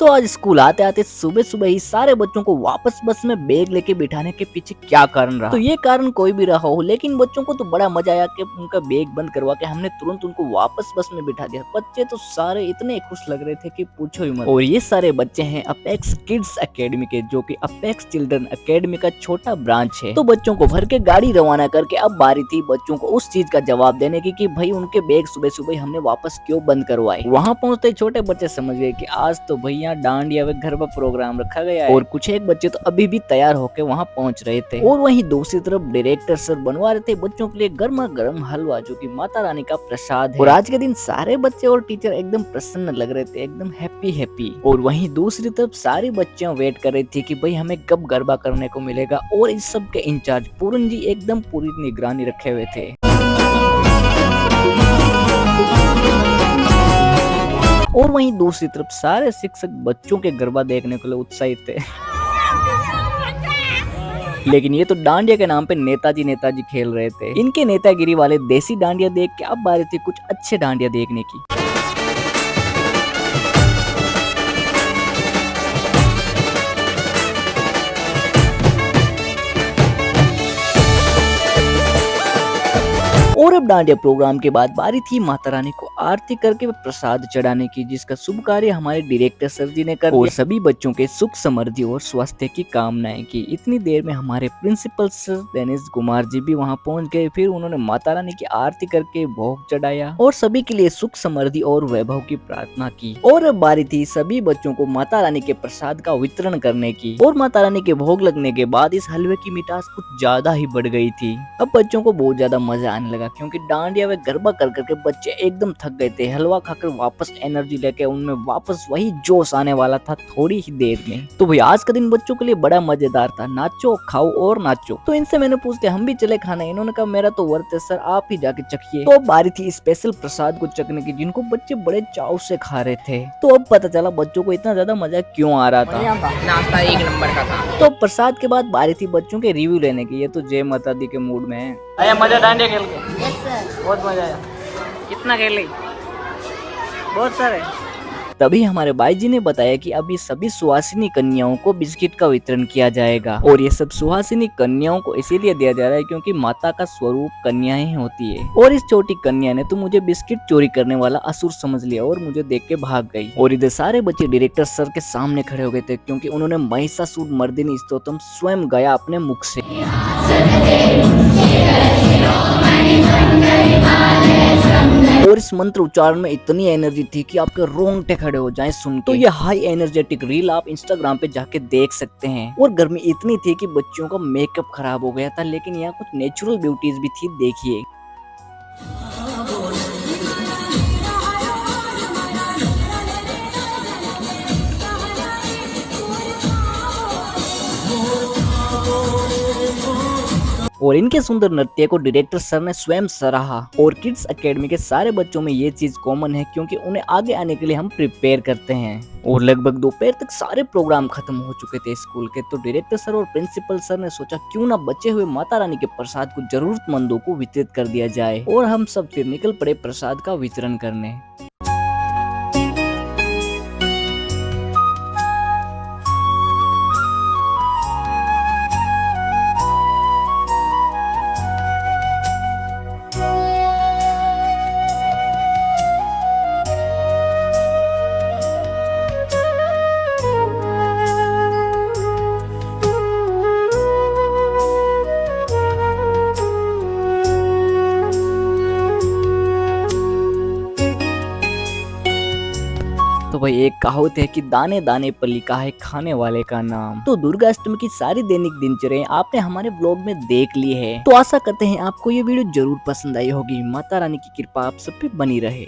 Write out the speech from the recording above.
तो आज स्कूल आते आते सुबह सुबह ही सारे बच्चों को वापस बस में बैग लेके बिठाने के पीछे क्या कारण रहा। तो ये कारण कोई भी रहा हो, लेकिन बच्चों को तो बड़ा मजा आया कि उनका बैग बंद करवा के हमने तुरंत उनको वापस बस में बिठा दिया। बच्चे तो सारे इतने खुश लग रहे थे कि पूछो ही मत। और ये सारे बच्चे हैं अपेक्स किड्स एकेडमी के, जो कि अपेक्स चिल्ड्रन एकेडमी का छोटा ब्रांच है। तो बच्चों को भर के गाड़ी रवाना करके अब बारी थी बच्चों को उस चीज का जवाब देने की कि भाई उनके बैग सुबह सुबह हमने वापस क्यों बंद करवाए। वहाँ पहुँचते छोटे बच्चे समझ गए कि आज तो भैया डांडिया व गरबा प्रोग्राम रखा गया है। और कुछ एक बच्चे तो अभी भी तैयार होकर वहाँ पहुँच रहे थे। और वहीं दूसरी तरफ डायरेक्टर सर बनवा रहे थे बच्चों के लिए गर्मा गर्म हलवा, जो कि माता रानी का प्रसाद है। और आज के दिन सारे बच्चे और टीचर एकदम प्रसन्न लग रहे थे, एकदम हैप्पी हैप्पी। और वहीं दूसरी तरफ सारी बच्चियां वेट कर रही थी कि भाई हमें कब गरबा करने को मिलेगा। और इस सब के इंचार्ज पूरन जी एकदम पूरी निगरानी रखे हुए थे। और वहीं दूसरी तरफ सारे शिक्षक बच्चों के गरबा देखने के लिए उत्साहित थे। लेकिन ये तो डांडिया के नाम पे नेताजी नेताजी खेल रहे थे। इनके नेतागिरी वाले देसी डांडिया देख के अब बारी थी कुछ अच्छे डांडिया देखने की। और अब डांडिया प्रोग्राम के बाद बारी थी माता रानी को आरती करके प्रसाद चढ़ाने की, जिसका शुभ कार्य हमारे डायरेक्टर सर जी ने कर दिया और सभी बच्चों के सुख समृद्धि और स्वास्थ्य की कामनाएं की। इतनी देर में हमारे प्रिंसिपल सर दिनेश कुमार जी भी वहां पहुंच गए। फिर उन्होंने माता रानी की आरती करके भोग चढ़ाया और सभी के लिए सुख समृद्धि और वैभव की प्रार्थना की। और अब बारी थी सभी बच्चों को माता रानी के प्रसाद का वितरण करने की। और माता रानी के भोग लगने के बाद इस हलवे की मिठास कुछ ज्यादा ही बढ़ गई थी। अब बच्चों को बहुत ज्यादा मजा आने लगा, क्योंकि डांडिया व गरबा कर करके बच्चे एकदम थक गए थे। हलवा खाकर वापस एनर्जी लेके उनमें वापस वही जोश आने वाला था थोड़ी ही देर में। तो भाई आज का दिन बच्चों के लिए बड़ा मजेदार था। नाचो खाओ और नाचो। तो इनसे मैंने पूछते हम भी चले खाने, इन्होंने कहा मेरा तो वर्त है सर, आप ही जाके चखिए। तो अब बारी थी स्पेशल प्रसाद को चखने की, जिनको बच्चे बड़े चाव से खा रहे थे। तो अब पता चला बच्चों को इतना ज्यादा मजा क्यों आ रहा था। नाश्ता एक नंबर का था। तो प्रसाद के बाद बारी थी बच्चों के रिव्यू लेने की। ये तो जय माता दी के मूड में है। आया मजा डांडिया खेल के? Yes sir. बहुत मजा आया। कितना खेले? बहुत सारे। तभी हमारे भाई जी ने बताया कि अभी सभी सुहासिनी कन्याओं को बिस्किट का वितरण किया जाएगा। और ये सब सुहासिनी कन्याओं को इसीलिए दिया जा रहा है क्योंकि माता का स्वरूप कन्याएं होती है। और इस छोटी कन्या ने तो मुझे बिस्किट चोरी करने वाला असुर समझ लिया और मुझे देख के भाग गई। और इधर सारे बच्चे डायरेक्टर सर के सामने खड़े हो गए थे, क्योंकि उन्होंने महिषासुर मर्दिनी स्तोत्रम स्वयं गाया अपने मुख से। और इस मंत्र उच्चारण में इतनी एनर्जी थी कि आपके रोंगटे खड़े हो जाएं सुन के। तो ये हाई एनर्जेटिक रील आप इंस्टाग्राम पे जाके देख सकते हैं। और गर्मी इतनी थी कि बच्चों का मेकअप खराब हो गया था, लेकिन यहाँ कुछ नेचुरल ब्यूटीज भी थी, देखिए। और इनके सुंदर नृत्य को डायरेक्टर सर ने स्वयं सराहा। और किड्स एकेडमी के सारे बच्चों में ये चीज कॉमन है, क्योंकि उन्हें आगे आने के लिए हम प्रिपेयर करते हैं। और लगभग दोपहर तक सारे प्रोग्राम खत्म हो चुके थे स्कूल के। तो डायरेक्टर सर और प्रिंसिपल सर ने सोचा क्यों ना बचे हुए माता रानी के प्रसाद को जरूरतमंदों को वितरित कर दिया जाए। और हम सब फिर निकल पड़े प्रसाद का वितरण करने। तो भाई एक कहावत है कि दाने दाने पर लिखा है खाने वाले का नाम। तो दुर्गा अष्टमी की सारी दैनिक दिनचर्या आपने हमारे ब्लॉग में देख ली है। तो आशा करते हैं आपको ये वीडियो जरूर पसंद आई होगी। माता रानी की कृपा आप सब पे बनी रहे।